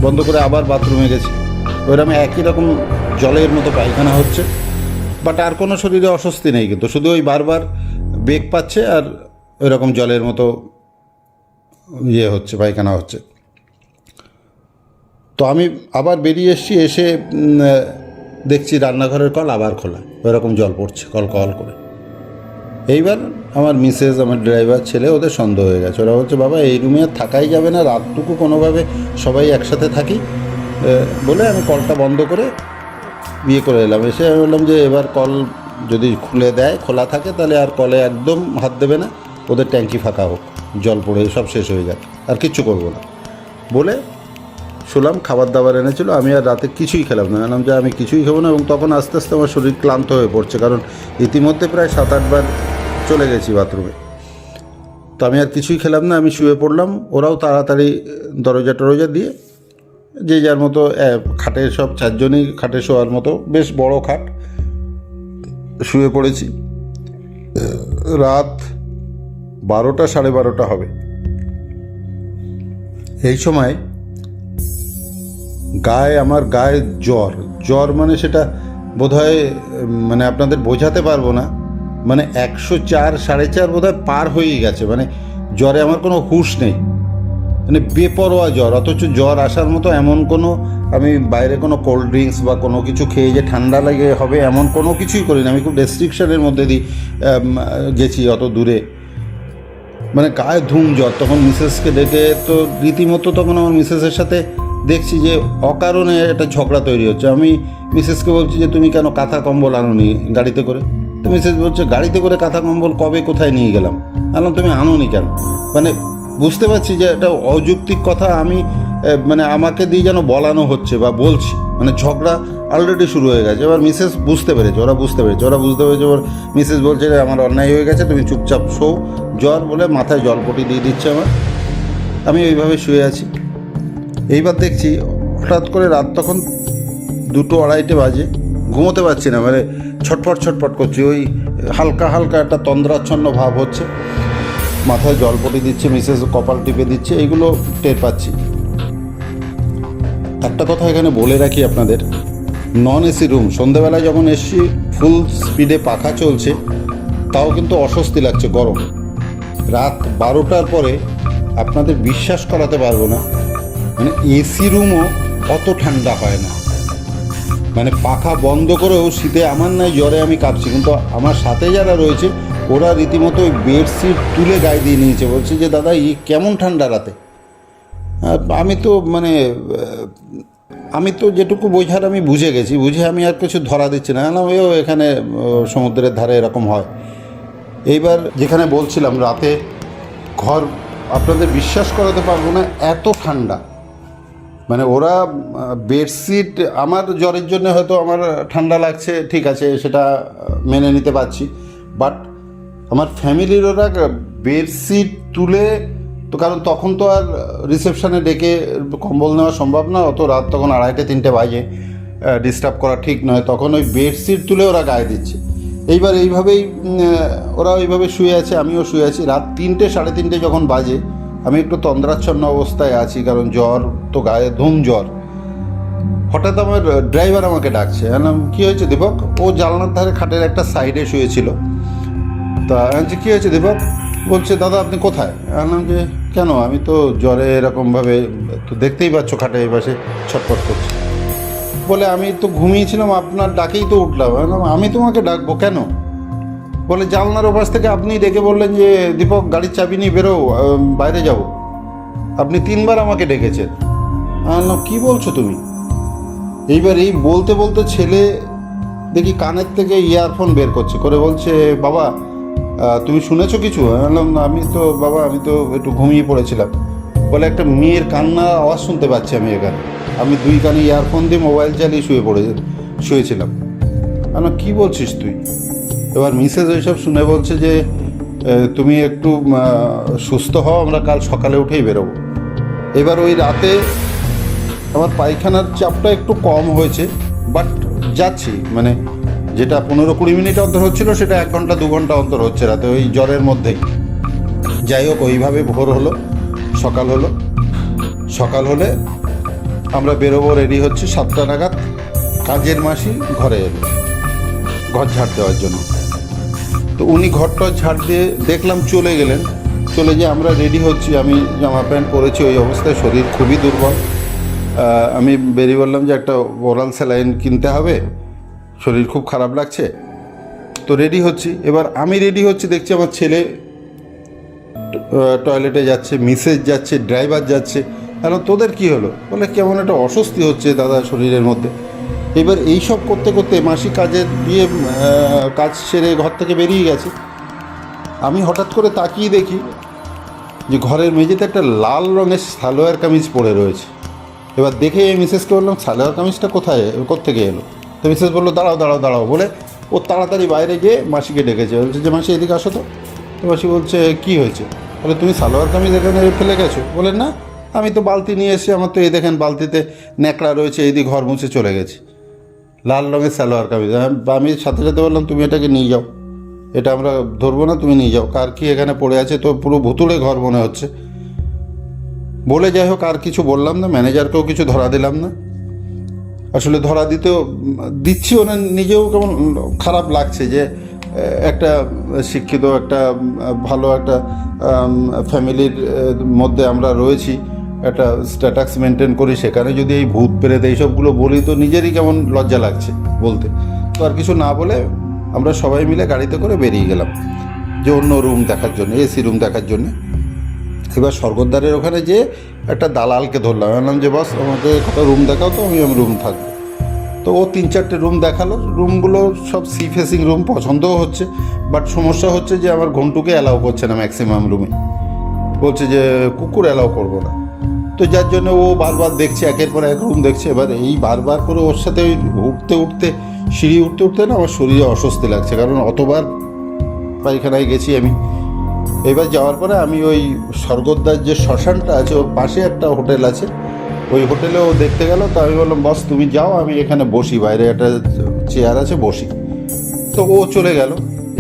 বন্ধ করে আবার বাথরুমে গেছি, ওইরকম একই রকম জলের মতো পায়খানা হচ্ছে, বাট আর কোনো শরীরে অস্বস্তি নেই, কিন্তু শুধু ওই বারবার বেগ পাচ্ছে আর ওইরকম জলের মতো হচ্ছে, পায়খানা হচ্ছে। তো আমি আবার বেরিয়ে এসেছি, এসে দেখছি রান্নাঘরের কল আবার খোলা, ওইরকম জল পড়ছে কল করে। এইবার আমার মিসেস, আমার ড্রাইভার, ছেলে, ওদের সন্দেহ হয়ে গেছে। ওরা বলছে বাবা এই রুমে আর থাকাই যাবে না, রাতটুকু কোনোভাবে সবাই একসাথে থাকি বলে আমি কলটা বন্ধ করে বিয়ে করে এলাম। এসে আমি বললাম যে এবার কল যদি খোলা থাকে তাহলে আর কলে একদম হাত দেবে না, ওদের ট্যাঙ্কি ফাঁকা হোক, জল পড়ে সব শেষ হয়ে যাক, আর কিচ্ছু করবো না বলে শুলাম। খাবার দাবার এনেছিল, আমি আর রাতে কিছুই খেলাম না, বললাম যে আমি কিছুই খাবো না। এবং তখন আস্তে আস্তে আমার শরীর ক্লান্ত হয়ে পড়ছে, কারণ ইতিমধ্যে প্রায় 7-8 বার চলে গেছি বাথরুমে। তো আমি আর কিছুই খেলাম না, আমি শুয়ে পড়লাম। ওরাও তাড়াতাড়ি দরজা দিয়ে যে যার মতো খাটে, সব 4 জনই খাটে শোয়ার মতো, বেশ বড় খাট, শুয়ে পড়েছি। রাত 12টা 12:30 হবে। এই সময় আমার গায়ে জ্বর, মানে সেটা বোধহয়, মানে আপনাদের বোঝাতে পারবো না, মানে 104 4.5 বোধহয় পার হয়েই গেছে। মানে জ্বরে আমার কোনো হুঁশ নেই, মানে বেপরোয়া জ্বর। অথচ জ্বর আসার মতো এমন কোনো, আমি বাইরে কোনো কোল্ড ড্রিঙ্কস বা কোনো কিছু খেয়ে যে ঠান্ডা লাগে হবে এমন কোনো কিছুই করি না। আমি খুব রেস্ট্রিকশনের মধ্যে দিয়ে গেছি অত দূরে, মানে গায়ে ধুম জ্বর। তখন মিসেসকে ডেকে, তো রীতিমতো তখন আমার মিসেসের সাথে দেখছি যে অকারণে একটা ঝগড়া তৈরি হচ্ছে। আমি মিসেসকে বলছি যে তুমি কেন কাঁথা কম্বল আনোনি গাড়িতে করে? তো মিসেস বলছে গাড়িতে করে কাঁথা কম্বল কবে কোথায় নিয়ে গেলাম? বললাম তুমি আনোনি কেন? মানে বুঝতে পারছি যে এটা অযৌক্তিক কথা। আমি মানে আমাকে দিয়ে যেন বলানো হচ্ছে বা বলছি, মানে ঝগড়া অলরেডি শুরু হয়ে গেছে। এবার মিসেস বুঝতে পেরেছে, ওরা বুঝতে পেরেছে ওর মিসেস বলছে যে আমার অন্যায় হয়ে গেছে, তুমি চুপচাপ শো। জ্বর বলে মাথায় জলপটি দিয়ে দিচ্ছে আমার। আমি ওইভাবে শুয়ে আছি। এইবার দেখছি হঠাৎ করে রাত তখন 2-2-2:30 বাজে, ঘুমোতে পারছি না, মানে ছটফট ছটফট করছি। ওই হালকা হালকা একটা তন্দ্রাচ্ছন্ন ভাব হচ্ছে, মাথায় জলপটি দিচ্ছে, মিসেস কপাল টিপে দিচ্ছে, এইগুলো টের পাচ্ছি। একটা কথা এখানে বলে রাখি আপনাদের, নন এসি রুম, সন্ধ্যেবেলায় যখন এসছি ফুল স্পিডে পাখা চলছে, তাও কিন্তু অস্বস্তি লাগছে, গরম। রাত 12টার পরে আপনাদের বিশ্বাস করাতে পারবো না, মানে এসি রুমও অত ঠান্ডা হয় না। মানে পাখা বন্ধ করেও শীতে আমার নয় জ্বরে আমি কাঁপছি, কিন্তু আমার সাথে যারা রয়েছে ওরা রীতিমতো ওই বেডশিট তুলে গায়ে দিয়ে নিয়েছে, বলছে যে দাদা কেমন ঠান্ডা রাতে। আমি তো মানে আমি তো যেটুকু বোঝার আমি বুঝে গেছি, বুঝে আমি আর কিছু ধরা দিচ্ছি না। এখানে সমুদ্রের ধারে এরকম হয়। এইবার যেখানে বলছিলাম রাতে ঘর, আপনাদের বিশ্বাস করাতে পারবো না এত ঠান্ডা। মানে ওরা বেডশিট, আমার জ্বরের জন্য হয়তো আমার ঠান্ডা লাগছে, ঠিক আছে, সেটা মেনে নিতে পারছি, বাট আমার ফ্যামিলির ওরা বেডশিট তুলে, তো কারণ তখন তো আর রিসেপশানে ডেকে কম্বল নেওয়া সম্ভব না, অত রাত তখন 2:30-3টে বাজে, ডিস্টার্ব করা ঠিক নয়, তখন ওই বেডশিট তুলে ওরা গায়ে দিচ্ছে। এইবার এইভাবেই ওরা ওইভাবে শুয়ে আছে, আমিও শুয়ে আছি। রাত 3টে-3:30 যখন বাজে, আমি একটু তন্দ্রাচ্ছন্ন অবস্থায় আছি, কারণ জ্বর তো, গায়ে ধুম জ্বর। হঠাৎ আমার ড্রাইভার আমাকে ডাকছে। কী হয়েছে দীপক? ও জানলার ধারে খাটের একটা সাইডে শুয়েছিল। তা আমি কী হয়েছে দীপক? বলছে দাদা আপনি কোথায়? বললাম যে কেন, আমি তো জ্বরে এরকমভাবে, তো দেখতেই পাচ্ছ খাটে এই পাশে ছটফট করছে। বলে আমি তো ঘুমিয়েছিলাম, আপনার ডাকেই তো উঠলাম। বললাম আমি তোমাকে ডাকবো কেন? বলে জানলার ওপাশ থেকে আপনি ডেকে বললেন যে দীপক গাড়ির চাবি নিয়ে বেরো, বাইরে যাব। আপনি 3বার আমাকে ডেকেছেন। বললাম কী বলছো তুমি? এইবার এই বলতে বলতে ছেলে দেখি কানের থেকে ইয়ারফোন বের করছে, করে বলছে বাবা তুমি শুনেছো কিছু? বললাম আমি তো বাবা, আমি তো একটু ঘুমিয়ে পড়েছিলাম। বলে একটা মেয়ের কান্নার আওয়াজ শুনতে পাচ্ছি আমি এখানে। আমি 2 কানে ইয়ারফোন দিয়ে মোবাইল চালিয়ে শুয়েছিলাম। বললাম কী বলছিস তুই? এবার মিসেস ওইসব শুনে বলছে যে তুমি একটু সুস্থ হও, আমরা কাল সকালে উঠেই বেরোবো। এবার ওই রাতে আমার পায়খানার চাপটা একটু কম হয়েছে, বাট যাচ্ছি, মানে যেটা 15-20 মিনিট অন্তর হচ্ছিল সেটা 1 ঘন্টা 2 ঘন্টা অন্তর হচ্ছে রাতে, ওই জ্বরের মধ্যেই। যাই হোক, ওইভাবে ভোর হলো, সকাল হলে আমরা বেরোবো, রেডি হচ্ছে 7টা নাগাদ। কাজের মাসি ঘরে এলো ঘর ঝাড় দেওয়ার জন্য। তো উনি ঘরটা ঝাড় দিয়ে দেখলাম চলে গেলেন। চলে যেয়ে আমরা রেডি হচ্ছি, আমি জামা প্যান্ট পরেছি, ওই অবস্থায় শরীর খুবই দুর্বল। আমি বেরিয়ে বললাম যে একটা ওরাল স্যালাইন কিনতে হবে, শরীর খুব খারাপ লাগছে। তো রেডি হচ্ছি। এবার আমি রেডি হচ্ছি, দেখছি আমার ছেলে টয়লেটে যাচ্ছে, মিসেস যাচ্ছে, ড্রাইভার যাচ্ছে। কেন তোদের কি হলো? বলে কেমন একটা অস্বস্তি হচ্ছে দাদা শরীরের মধ্যে। এবার এইসব করতে করতে মাসি কাজ সেরে ঘর থেকে বেরিয়ে গেছে। আমি হঠাৎ করে তাকিয়ে দেখি যে ঘরের মেঝেতে একটা লাল রঙের সালোয়ার কামিজ পরে রয়েছে। এবার দেখে মিসেসকে বললাম সালোয়ার কামিজটা কোত্থেকে এলো? তো মিসেস বললো দাঁড়াও বলে ও তাড়াতাড়ি বাইরে গিয়ে মাসিকে ডেকেছে, বলছে যে মাসি এদিকে আসো তো। মাসি বলছে কী হয়েছে? বলে তুমি সালোয়ার কামিজ এখানে ফেলে গেছো? বলে না, আমি তো বালতি নিয়ে এসেছি, আমার তো এই দেখেন বালতিতে ন্যাকড়া রয়েছে, এইদিকে ঘর মুছে চলে গেছি। লাল রঙের সালোয়ার কামিজ। আমি সাথে সাথে বললাম তুমি এটাকে নিয়ে যাও, এটা আমরা ধরবো না, তুমি নিয়ে যাও। কার কি এখানে পড়ে আছে, তো পুরো ভুতুড়ে ঘর মনে হচ্ছে। বলে যাই হোক আর কিছু বললাম না, ম্যানেজারকেও কিছু ধরা দিলাম না। আসলে ধরা দিচ্ছি, ওনার নিজেও কেমন খারাপ লাগছে যে একটা শিক্ষিত, একটা ভালো একটা ফ্যামিলির মধ্যে আমরা রয়েছি, একটা স্ট্যাটাস মেনটেন করি, সেখানে যদি এই ভূত প্রেত এইসবগুলো বলি তো নিজেরই কেমন লজ্জা লাগছে বলতে। তো আর কিছু না বলে আমরা সবাই মিলে গাড়িতে করে বেরিয়ে গেলাম যে অন্য রুম দেখার জন্য, এসি রুম দেখার জন্য। এবার স্বর্গদ্বারের ওখানে যে একটা দালালকে ধরলাম, বললাম যে বস আমাকে একটা রুম দেখাও, তো আমি রুম থাকবো। তো ও 3-4টে রুম দেখালো, রুমগুলো সব সি ফেসিং রুম, পছন্দও হচ্ছে, বাট সমস্যা হচ্ছে যে আমার ঘন্টুকে অ্যালাউ করছে না ম্যাক্সিমাম রুমে, বলছে যে কুকুর অ্যালাউ করবো না। তো যার জন্য ও বারবার দেখছে, একের পর এক রুম দেখছে। এবার এই বারবার করে ওর সাথে উঠতে উঠতে, সিঁড়ি উঠতে উঠতে না আমার শরীরে অস্বস্তি লাগছে, কারণ অতবার পায়খানায় গেছি আমি। এবার যাওয়ার পরে আমি ওই স্বর্গদ্বার যে শ্মশানটা আছে ওর পাশে একটা হোটেল আছে, ওই হোটেলে ও দেখতে গেল। তো আমি বললাম বস তুমি যাও, আমি এখানে বসি, বাইরে একটা চেয়ার আছে বসি। তো ও চলে গেল।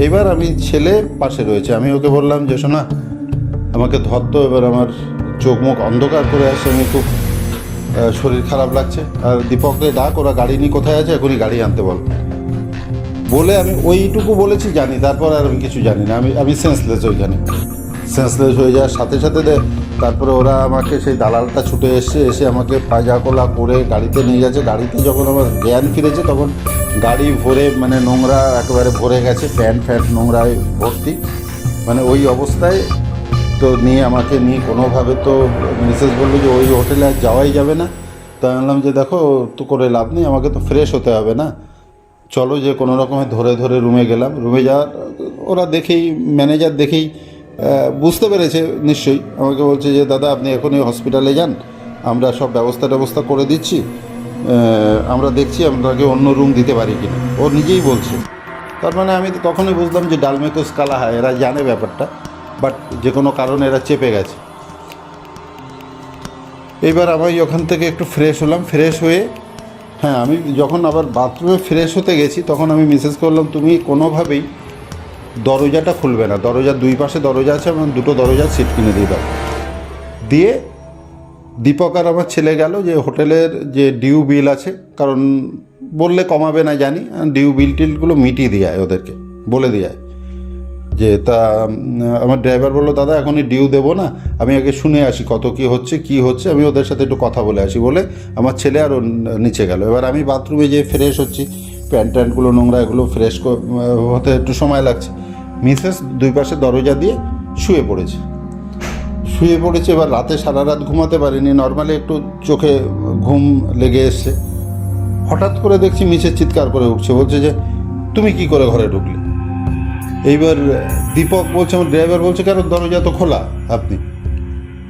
এবার আমি ছেলে পাশে রয়েছে, আমি ওকে বললাম যে শোনা আমাকে ধর তো, এবার আমার চোখ মুখ অন্ধকার করে আসছে, আমি খুব শরীর খারাপ লাগছে, আর দীপককে ডাক, ওরা গাড়ি নিয়ে কোথায় আছে এখনই গাড়ি আনতে বল। বলে আমি ওইটুকু বলেছি, জানি, তারপর আর আমি কিছু জানি না। আমি সেন্সলেস, ওইখানে সেন্সলেস হয়ে যাওয়ার সাথে সাথে তারপরে ওরা আমাকে, সেই দালালটা ছুটে এসে আমাকে পাজা কোলা করে গাড়িতে নিয়ে যাচ্ছে। গাড়িতে যখন আমার জ্ঞান ফিরেছে তখন গাড়ি ভরে, মানে নোংরা একেবারে ভরে গেছে, প্যান্ট নোংরায় ভর্তি, মানে ওই অবস্থায়। তো আমাকে নিয়ে কোনোভাবে, তো মিসেস বললো যে ওই হোটেলে আর যাওয়াই যাবে না। তো আমি বললাম যে দেখো তো করে লাভ নেই, আমাকে তো ফ্রেশ হতে হবে না, চলো, যে কোনো রকমে ধরে ধরে রুমে গেলাম। রুমে যাওয়ার ওরা দেখেই, ম্যানেজার দেখেই বুঝতে পেরেছে নিশ্চয়ই, আমাকে বলছে যে দাদা আপনি এখনই হসপিটালে যান, আমরা সব ব্যবস্থা করে দিচ্ছি, আমরা দেখছি আপনাকে অন্য রুম দিতে পারি কিনা। ও নিজেই বলছে। তার মানে আমি তো তখনই বুঝলাম যে ডালমেকোস কালা হয়, এরা জানে ব্যাপারটা, বাট যে কোনো কারণে এরা চেপে গেছে। এবার আমি ওখান থেকে একটু ফ্রেশ হলাম, ফ্রেশ হয়ে হ্যাঁ আমি যখন আবার বাথরুমে ফ্রেশ হতে গেছি তখন আমি মেসেজ করলাম তুমি কোনোভাবেই দরজাটা খুলবে না, দরজার দুই পাশে দরজা আছে, এবং দুটো দরজার সিট কিনে দিয়ে দাও। দিয়ে দীপক আর আমার ছেলে গেল যে হোটেলের যে ডিউ বিল আছে, কারণ বললে কমাবে না জানি, ডিউ বিল টিলগুলো মিটিয়ে দিয়ে ওদেরকে বলে দিয়ে যে তা আমার ড্রাইভার বললো দাদা এখনই ডিউ দেবো না, আমি আগে শুনে আসি কত কী হচ্ছে, আমি ওদের সাথে একটু কথা বলে আসি, বলে আমার ছেলে আরও নিচে গেল। এবার আমি বাথরুমে যেয়ে ফ্রেশ হচ্ছি, প্যান্টগুলো নোংরা, এগুলো ফ্রেশ হতে একটু সময় লাগছে। মিসেস দুই পাশে দরজা দিয়ে শুয়ে পড়েছে। এবার রাতে সারা রাত ঘুমাতে পারিনি, নর্মালি একটু চোখে ঘুম লেগে এসছে। হঠাৎ করে দেখছি মিসেস চিৎকার করে উঠছে, বলছে যে তুমি কি করে ঘরে ঢুকলে। এইবার দীপক বলছে, আমার ড্রাইভার বলছে কেন দরজা তো খোলা আপনি।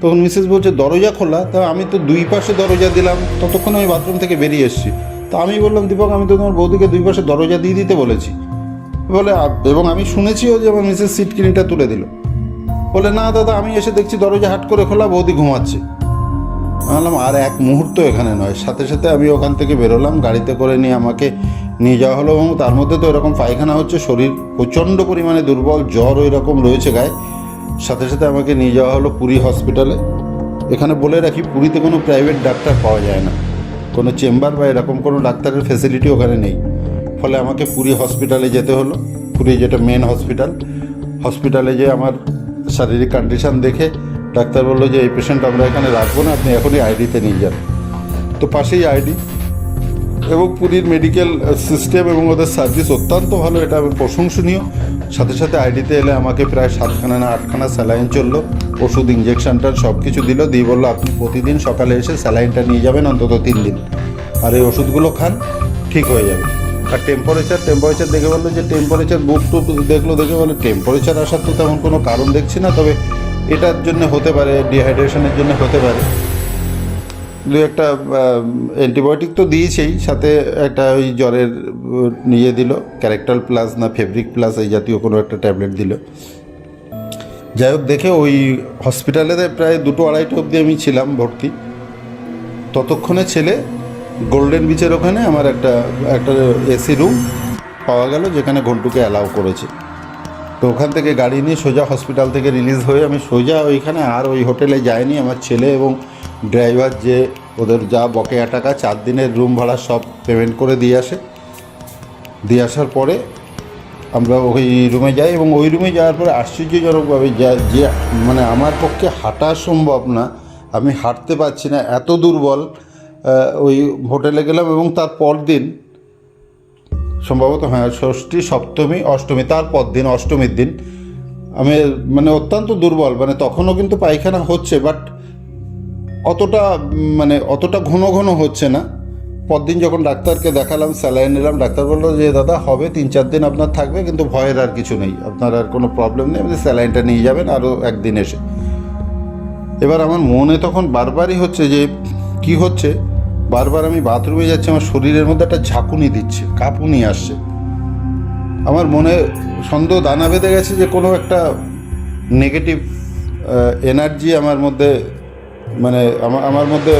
তখন মিসেস বলছে দরজা খোলা, তা আমি তো দুই পাশে দরজা দিলাম, ততক্ষণ আমি বাথরুম থেকে বেরিয়ে এসেছি। তা আমি বললাম দীপক আমি তো তোমার বৌদিকে দুই পাশে দরজা দিয়ে দিতে বলেছি, বলে এবং আমি শুনেছিও যে আমার মিসেস সিট কিনিটা তুলে দিল। বলে না দাদা আমি এসে দেখছি দরজা হাট করে খোলা, বৌদি ঘুমাচ্ছে। বললাম আর এক মুহূর্ত এখানে নয়। সাথে সাথে আমি ওখান থেকে বেরোলাম, গাড়িতে করে নিয়ে আমাকে নিয়ে যাওয়া হলো, এবং তার মধ্যে তো এরকম পায়খানা হচ্ছে, শরীর প্রচণ্ড পরিমাণে দুর্বল, জ্বর ওই রকম রয়েছে গায়ে। সাথে সাথে আমাকে নিয়ে যাওয়া হলো পুরী হসপিটালে। এখানে বলে রাখি পুরীতে কোনো প্রাইভেট ডাক্তার পাওয়া যায় না, কোনো চেম্বার বা এরকম কোনো ডাক্তারের ফেসিলিটি ওখানে নেই। ফলে আমাকে পুরী হসপিটালে যেতে হলো, পুরী যেটা মেন হসপিটালে যে আমার শারীরিক কন্ডিশান দেখে ডাক্তার বললো যে এই পেশেন্ট আমরা এখানে রাখবো না, আপনি এখনই আইডিতে নিয়ে যান। তো পাশেই আইডি, এবং পুরীর মেডিকেল সিস্টেম এবং ওদের সার্ভিস অত্যন্ত ভালো, এটা আমি প্রশংসনীয়। সাথে সাথে আইডিতে এলে আমাকে প্রায় 7খানা না 8খানা স্যালাইন চললো, ওষুধ ইঞ্জেকশনটা সব কিছু দিল, দিয়ে বললো আপনি প্রতিদিন সকালে এসে স্যালাইনটা নিয়ে যাবেন অন্তত 3 দিন, আর এই ওষুধগুলো খান, ঠিক হয়ে যাবে। আর টেম্পারেচার দেখে বললো যে টেম্পারেচার বুক টুক দেখে বলে টেম্পারেচার আসার তো তেমন কোনো কারণ দেখছি না, তবে এটার জন্য হতে পারে, ডিহাইড্রেশনের জন্য হতে পারে। দু একটা অ্যান্টিবায়োটিক তো দিয়েছেই, সাথে একটা ওই জ্বরের নিয়ে দিল, ক্যারেক্টাল প্লাস না ফেব্রিক প্লাস এই জাতীয় কোনো একটা ট্যাবলেট দিল। যাই হোক, দেখে ওই হসপিটালে প্রায় 2-2:30 অবধি আমি ছিলাম ভর্তি। ততক্ষণে ছেলে গোল্ডেন বিচের ওখানে আমার একটা এসি রুম পাওয়া গেল, যেখানে ঘন্টুকে অ্যালাউ করেছে। তো ওখান থেকে গাড়ি নিয়ে সোজা হসপিটাল থেকে রিলিজ হয়ে আমি সোজা ওইখানে, আর ওই হোটেলে যাইনি। আমার ছেলে এবং ড্রাইভার যে ওদের যা বকেয়া টাকা 4 দিনের রুম ভাড়া সব পেমেন্ট করে দিয়ে আসার পরে আমরা ওই রুমে যাই, এবং ওই রুমে যাওয়ার পরে আশ্চর্যজনকভাবে যে মানে আমার পক্ষে হাঁটা সম্ভব না, আমি হাঁটতে পারছি না, এত দুর্বল। ওই হোটেলে গেলাম, এবং তার পর দিন সম্ভবত ষষ্ঠী, সপ্তমী, অষ্টমী, তারপর দিন অষ্টমীর দিন আমি মানে অত্যন্ত দুর্বল, মানে তখনও কিন্তু পায়খানা হচ্ছে, বাট অতটা মানে অতটা ঘন ঘন হচ্ছে না। পরদিন যখন ডাক্তারকে দেখালাম, স্যালাইন নিলাম, ডাক্তার বললো যে দাদা হবে 3-4 দিন আপনার থাকবে, কিন্তু ভয়ের আর কিছু নেই, আপনার আর কোনো প্রবলেম নেই, আপনি স্যালাইনটা নিয়ে যাবেন আরও একদিন এসে। এবার আমার মনে তখন বারবারই হচ্ছে যে কি হচ্ছে, বারবার আমি বাথরুমে যাচ্ছি, আমার শরীরের মধ্যে একটা ঝাঁকুনি দিচ্ছে, কাঁপুনি আসছে। আমার মনে সন্দেহ দানা বেঁধে গেছে যে কোনো একটা নেগেটিভ এনার্জি আমার মধ্যে, মানে আমার মধ্যে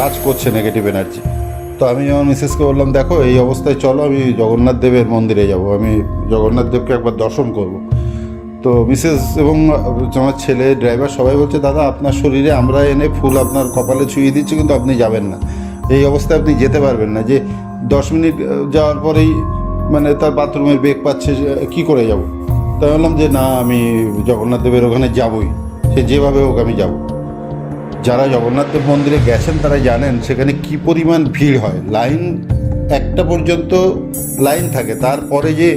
কাজ করছে নেগেটিভ এনার্জি। তো আমি আমার মিসেসকে বললাম, দেখো এই অবস্থায় চলো আমি জগন্নাথ দেবের মন্দিরে যাব, আমি জগন্নাথ দেবকে একবার দর্শন করব। তো মিসেস এবং আমার ছেলে, ড্রাইভার সবাই বলছে দাদা আপনার শরীরে আমরা এনে ফুল আপনার কপালে ছুঁয়ে দিচ্ছি, কিন্তু আপনি যাবেন না, এই অবস্থায় আপনি যেতে পারবেন না, যে 10 মিনিট যাওয়ার পরেই মানে তার বাথরুমের বেগ পাচ্ছে, কি করে যাব। তাই বললাম যে না, আমি জগন্নাথ দেবের ওখানে যাবই, সে যেভাবে হোক আমি যাব। যারা জগন্নাথ দেব মন্দিরে গেছেন তারা জানেন সেখানে কি পরিমাণ ভিড় হয়, লাইন একটা পর্যন্ত লাইন থাকে, তারপরে যে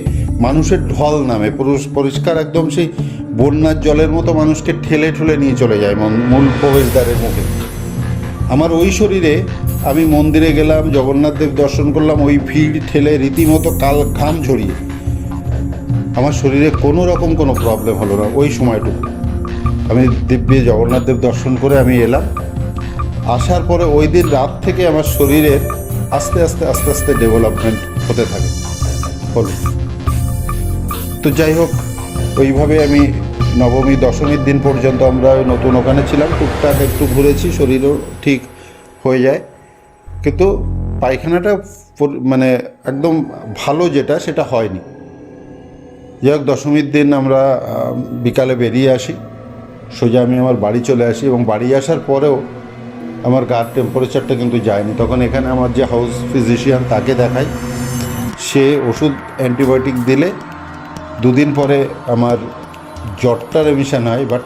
মানুষের ঢল নামে পরিষ্কার একদম সেই বন্যার জলের মতো মানুষকে ঠেলে ঠেলে নিয়ে চলে যায় মূল প্রবেশদ্বারের মুখে। আমার ওই শরীরে আমি মন্দিরে গেলাম, জগন্নাথ দেব দর্শন করলাম, ওই ভিড় ঠেলে রীতিমতো ঘাম ঝরিয়ে আমার শরীরে কোনো রকম কোনো প্রবলেম হলো না ওই সময়টুকু। আমি দিব্যে জগন্নাথ দেব দর্শন করে আমি এলাম। আসার পরে ওই দিন রাত থেকে আমার শরীরের আস্তে আস্তে আস্তে আস্তে ডেভেলপমেন্ট হতে থাকে হলো। তো যাই হোক, ওইভাবে আমি নবমী দশমীর দিন পর্যন্ত আমরা নতুন ওখানে ছিলাম, টুকটাক একটু ঘুরেছি, শরীরও ঠিক হয়ে যায়, কিন্তু পায়খানাটা মানে একদম ভালো যেটা সেটা হয়নি। যাই হোক, দশমীর দিন আমরা বিকালে বেরিয়ে আসি, সোজা আমি আমার বাড়ি চলে আসি, এবং বাড়ি আসার পরেও আমার গার টেম্পারেচারটা কিন্তু যায়নি। তখন এখানে আমার যে হাউস ফিজিশিয়ান তাকে দেখাই, সে ওষুধ অ্যান্টিবায়োটিক দিলে 2 দিন পরে আমার জ্বরটা রেমিশন হয়, বাট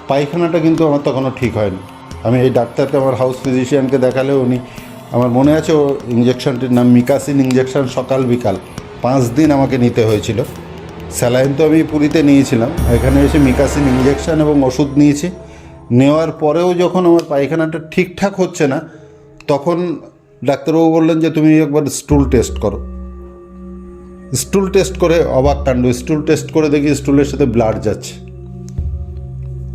পায়খানাটা কিন্তু আমার তখনও ঠিক হয়নি। আমি এই ডাক্তারকে, আমার হাউস ফিজিশিয়ানকে দেখালে উনি, আমার মনে আছে ও ইঞ্জেকশনটির নাম মিকাসিন ইঞ্জেকশন, সকাল বিকাল 5 দিন আমাকে নিতে হয়েছিল। স্যালাইন তো আমি পুরীতে নিয়েছিলাম, এখানে এসে মিকাসিন ইঞ্জেকশন এবং ওষুধ নিয়েছি। নেওয়ার পরেও যখন আমার পায়খানাটা ঠিকঠাক হচ্ছে না, তখন ডাক্তারবাবু বললেন যে তুমি একবার স্টুল টেস্ট করো। স্টুল টেস্ট করে অবাক কাণ্ড, স্টুল টেস্ট করে দেখি স্টুলের সাথে ব্লাড যাচ্ছে।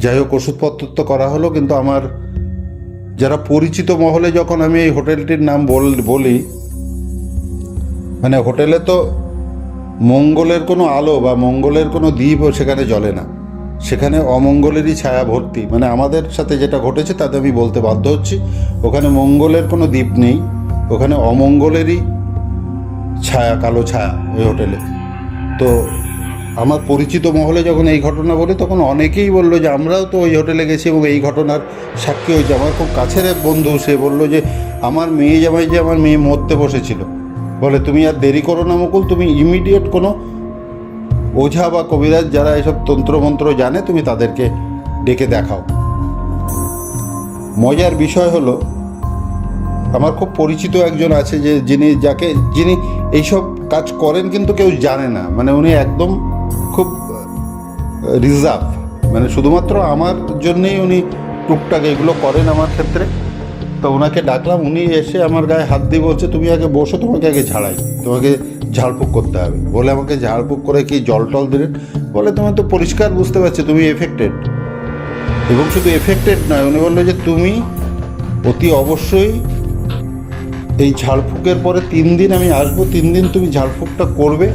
যাই হোক, ওষুধপত্র তো করা হলো, কিন্তু আমার যারা পরিচিত মহলে যখন আমি এই হোটেলটির নাম বলি, মানে হোটেলে তো মঙ্গলের কোনো আলো বা মঙ্গলের কোনো দ্বীপও সেখানে জ্বলে না, সেখানে অমঙ্গলেরই ছায়া ভর্তি। মানে আমাদের সাথে যেটা ঘটেছে তাতে আমি বলতে বাধ্য হচ্ছি, ওখানে মঙ্গলের কোনো দ্বীপ নেই, ওখানে অমঙ্গলেরই ছায়া, কালো ছায়া ওই হোটেলে। তো আমার পরিচিত মহলে যখন এই ঘটনা বলি, তখন অনেকেই বললো যে আমরাও তো ওই হোটেলে গেছি এবং এই ঘটনার সাক্ষী হয়েছে। আমার খুব কাছের এক বন্ধু, সে বললো যে আমার মেয়ে জামাই যে আমার মেয়ে মরতে বসেছিল, বলে তুমি আর দেরি করো না মুকুল, তুমি ইমিডিয়েট কোনো ওঝা বা কবিরাজ যারা এসব তন্ত্রমন্ত্র জানে তুমি তাদেরকে ডেকে দেখাও। মজার বিষয় হলো, আমার খুব পরিচিত একজন আছে যে যিনি এইসব কাজ করেন কিন্তু কেউ জানে না, মানে উনি একদম খুব রিজার্ভ, মানে শুধুমাত্র আমার জন্যেই উনি টুকটাক এগুলো করেন আমার ক্ষেত্রে। তো ওনাকে ডাকলাম, উনি এসে আমার গায়ে হাত দিয়ে বলছে তুমি আগে বসো, তোমাকে আগে ঝাড়াই, তোমাকে ঝাড়ফুঁক করতে হবে। বলে আমাকে ঝাড়ফুঁক করে কি জল টল দিলেন, বলে তোমার তো পরিষ্কার বুঝতে পারছি তুমি এফেক্টেড। এবং শুধু এফেক্টেড নয়, উনি বললো যে তুমি অতি অবশ্যই এই ঝাড়ফুঁকের পরে 3 দিন আমি আসবো, 3 দিন তুমি ঝাড়ফুঁকটা করবে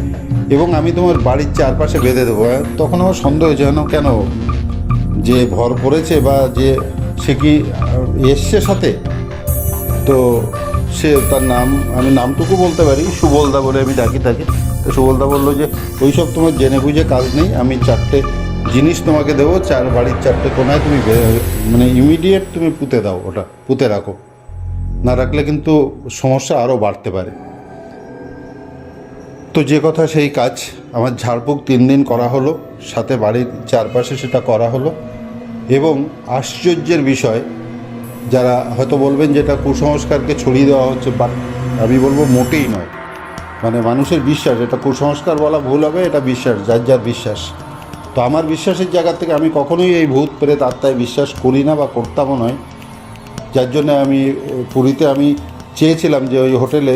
এবং আমি তোমার বাড়ির চারপাশে বেঁধে দেবো। তখন আমার সন্দেহ হয়েছে, কেন যে ভর পড়েছে বা যে সে কি এসছে সাথে। তো সে, তার নাম আমি নামটুকু বলতে পারি, সুবলদা বলে আমি ডাকি তাকে। তো সুবলদা বললো যে ওইসব তোমার জেনে বুঝে কাজ নেই, আমি 4টে জিনিস তোমাকে দেবো, বাড়ির 4টে কোনায় তুমি মানে ইমিডিয়েট তুমি পুঁতে দাও, ওটা পুঁতে রাখো, না রাখলে কিন্তু সমস্যা আরও বাড়তে পারে। তো যে কথা সেই কাজ, আমার ঝাড়ফুঁক 3 দিন করা হলো, সাথে বাড়ির চারপাশে সেটা করা হলো। এবং আশ্চর্যের বিষয়, যারা হয়তো বলবেন যেটা কুসংস্কারকে ছড়িয়ে দেওয়া হচ্ছে, বাট আমি বলবো মোটেই নয়। মানে মানুষের বিশ্বাস, এটা কুসংস্কার বলা ভুল হবে, এটা বিশ্বাস, যার যার বিশ্বাস। তো আমার বিশ্বাসের জায়গা থেকে আমি কখনোই এই ভূত প্রেত আত্মায় বিশ্বাস করি না বা করতামও নয়। যার জন্য আমি পুরীতে আমি চেয়েছিলাম যে ওই হোটেলে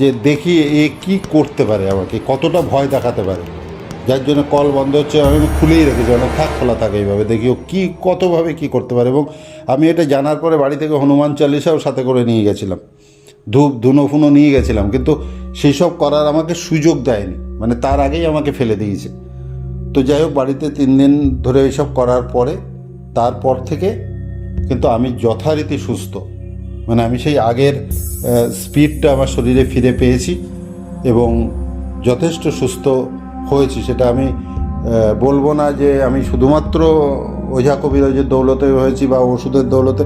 যে দেখি এ কী করতে পারে, আমাকে কতটা ভয় দেখাতে পারে। যার জন্য কল বন্ধ হচ্ছে, আমি খুলেই রেখেছি, অনেক থাক খোলা থাকে এইভাবে, দেখি ও কী কতভাবে কী করতে পারে। এবং আমি এটা জানার পরে বাড়ি থেকে হনুমান চালিসাও সাথে করে নিয়ে গেছিলাম, ধূপ ধুনো ফুনো নিয়ে গেছিলাম, কিন্তু সেই সব করার আমাকে সুযোগ দেয়নি, মানে তার আগেই আমাকে ফেলে দিয়েছে। তো যাই হোক, বাড়িতে 3 দিন ধরে এইসব করার পরে তারপর থেকে কিন্তু আমি যথারীতি সুস্থ, মানে আমি সেই আগের স্পিডটা আমার শরীরে ফিরে পেয়েছি এবং যথেষ্ট সুস্থ হয়েছি। সেটা আমি বলবো না যে আমি শুধুমাত্র ওঝা কবিরাজের দৌলতে হয়েছি বা ওষুধের দৌলতে,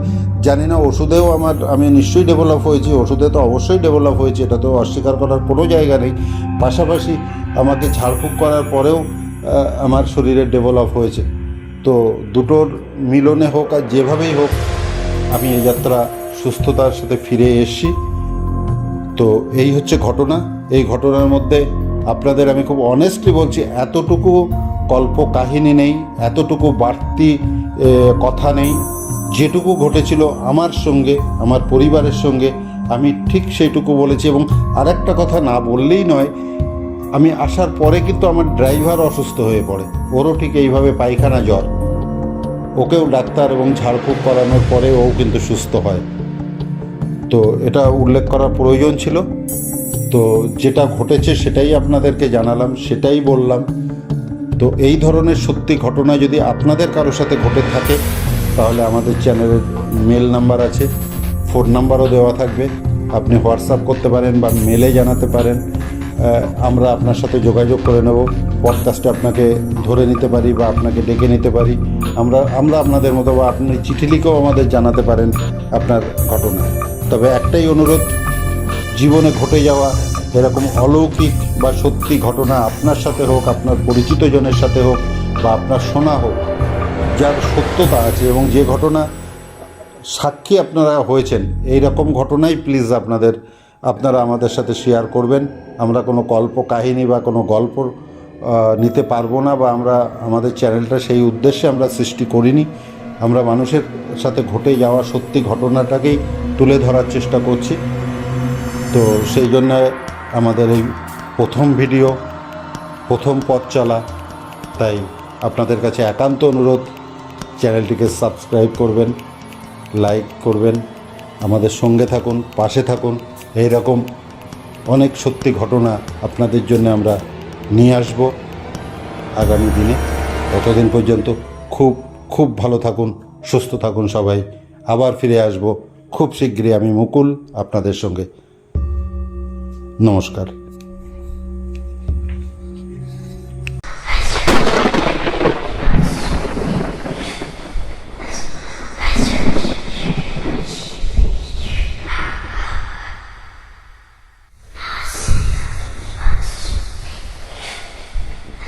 জানি না ওষুধেও আমি নিশ্চয়ই ডেভেলপ হয়েছি, ওষুধে তো অবশ্যই ডেভেলপ হয়েছে, এটা তো অস্বীকার করার কোনো জায়গা নেই। পাশাপাশি আমাকে ঝাড়ফুঁক করার পরেও আমার শরীরে ডেভেলপ হয়েছে। তো দুটোর মিলনে হোক আর যেভাবেই হোক, আমি এই যাত্রা সুস্থতার সাথে ফিরে এসেছি। তো এই হচ্ছে ঘটনা। এই ঘটনার মধ্যে আপনাদের আমি খুব অনেস্টলি বলছি, এতটুকু কল্প কাহিনী নেই, এতটুকু বাড়তি কথা নেই। যেটুকু ঘটেছিল আমার সঙ্গে, আমার পরিবারের সঙ্গে, আমি ঠিক সেইটুকু বলেছি। এবং আরেকটা কথা না বললেই নয়, আমি আসার পরে কিন্তু আমার ড্রাইভার অসুস্থ হয়ে পড়ে, ওরও ঠিক এইভাবে পায়খানা জ্বর, ওকেও ডাক্তার এবং ঝাড়ফুঁক করানোর পরে ও কিন্তু সুস্থ হয়। তো এটা উল্লেখ করার প্রয়োজন ছিল। তো যেটা ঘটেছে সেটাই আপনাদেরকে জানালাম, সেটাই বললাম। তো এই ধরনের সত্যি ঘটনা যদি আপনাদের কারোর সাথে ঘটে থাকে, তাহলে আমাদের চ্যানেলের মেল নাম্বার আছে, ফোন নাম্বারও দেওয়া থাকবে, আপনি হোয়াটসঅ্যাপ করতে পারেন বা মেলে জানাতে পারেন। আমরা আপনার সাথে যোগাযোগ করে নেব, পডকাস্টে আপনাকে ধরে নিতে পারি বা আপনাকে ডেকে নিতে পারি। আমরা আপনাদের মতো, বা আপনি চিঠি লিখেও আমাদের জানাতে পারেন আপনার ঘটনা। তবে একটাই অনুরোধ, জীবনে ঘটে যাওয়া এরকম অলৌকিক বা সত্যি ঘটনা আপনার সাথে হোক, আপনার পরিচিত জনের সাথে হোক, বা আপনার শোনা হোক, যার সত্যতা আছে এবং যে ঘটনা সাক্ষী আপনারা হয়েছেন, এই রকম ঘটনাই প্লিজ আপনারা আমাদের সাথে শেয়ার করবেন। আমরা কোনো কল্প কাহিনী বা কোনো গল্প নিতে পারবো না, বা আমাদের চ্যানেলটা সেই উদ্দেশ্যে আমরা সৃষ্টি করিনি। আমরা মানুষের সাথে ঘটে যাওয়া সত্যি ঘটনাটাকেই তুলে ধরার চেষ্টা করছি। তো সেই জন্য আমাদের এই প্রথম ভিডিও, প্রথম পথ চলা, তাই আপনাদের কাছে একান্ত অনুরোধ, চ্যানেলটিকে সাবস্ক্রাইব করবেন, লাইক করবেন, আমাদের সঙ্গে থাকুন, পাশে থাকুন। এই রকম অনেক সত্যি ঘটনা আপনাদের জন্য আমরা নিয়ে আসব আগামী দিনে। ততদিন পর্যন্ত খুব খুব ভালো থাকুন, সুস্থ থাকুন সবাই। আবার ফিরে আসব খুব শীঘ্রই আমি মুকুল আপনাদের সঙ্গে। নমস্কার।